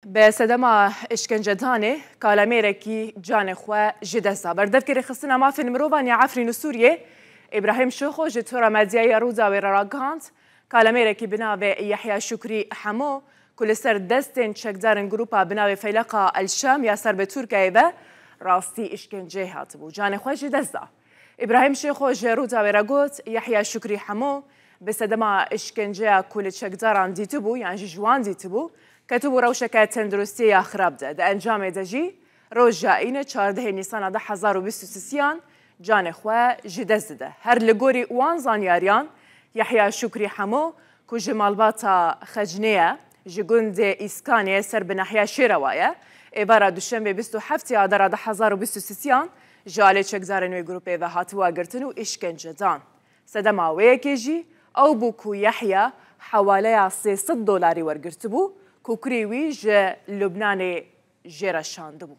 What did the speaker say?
به سدما اشکنجدانه کالامێرێکی جانێخوا ji desta berdevkerê xistina mafên mirovan ya Efrîn û Sûriyê İbrahim Şoxo ji tora medyaya rûza wê re ragihand kalamêrekî bi navê Yehya Şukrî Hemo ku li ser destên çekdarên grûpa bi navê Feyleqa El-Şam ya ser bi Tirkiyeyê ve rastî îşkenceyê hatibû. Canêxwe ji dest da. İbrahim Şoxo ji rûza wê re got Yehya Şukrî Hemo bi sedema îşkenceya ku li çekdaran dîtibû yan ji wan dîtibû كتبوا روشكة تندرستية خرابدة ده أنجام دجي روجا إنه 14 نيسان 2023 جان خوا جدز ده هر لجوري وان زانياريان يحيى شكري حمو كجمال باتا خجنية جگند إسكانية سر بناحية شيرواية إبارة دوشنبه 27 آذار 2023 جالي چکزارن وی گروپی و هاتوا گرتنو إشكنجدان سدما ويكيجي أو بوكو يحيى حوالي $300 ورگرتبو کوکریوی جه لبنان جرشانده بود.